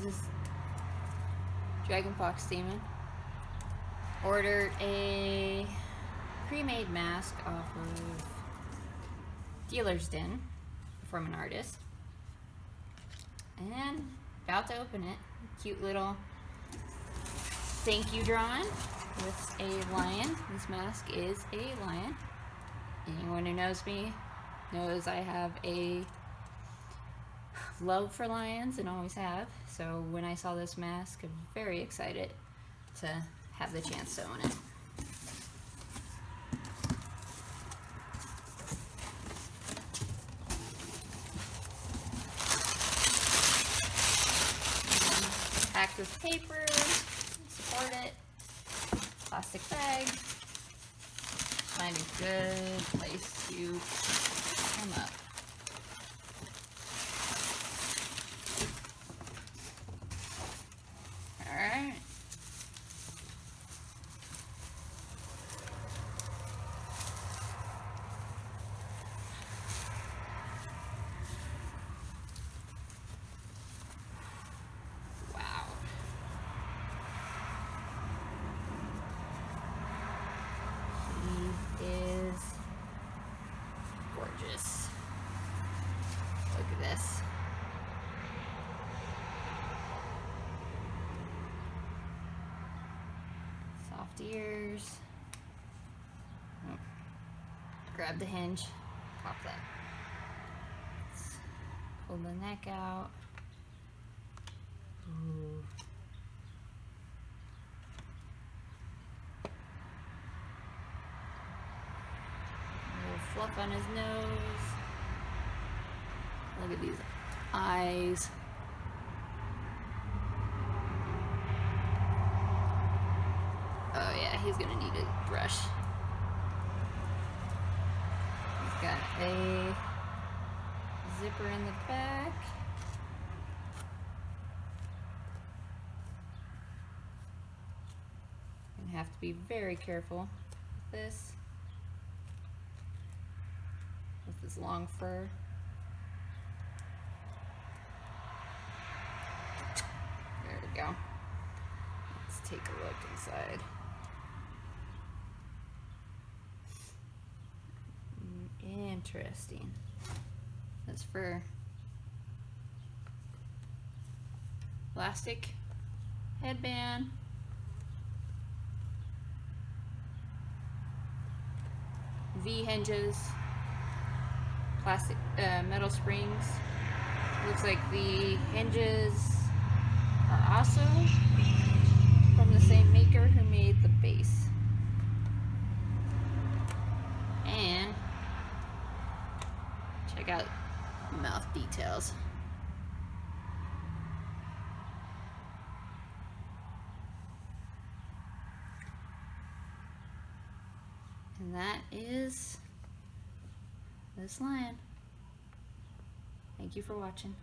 This is Dragon Fox Demon. Ordered a pre-made mask off of Dealer's Den from an artist. And about to open it. Cute little thank you drawing with a lion. This mask is a lion. Anyone who knows me knows I have a love for lions and always have. So when I saw this mask, I'm very excited to have the chance to own it. Packed with paper, support it, plastic bag. Find a good place to come up. Alright. Wow. She is gorgeous. Look at this. Soft ears. Oh. Grab the hinge. Pop that. Let's pull the neck out. Ooh. A little fluff on his nose. Look at these eyes. Oh yeah, he's gonna need a brush. He's got a zipper in the back. You have to be very careful with this. With this long fur. There we go. Let's take a look inside. Interesting. This fur. Plastic headband. V hinges. Plastic metal springs. Looks like the hinges are also from the same maker who made the base. And check out mouth details. And that is this lion. Thank you for watching.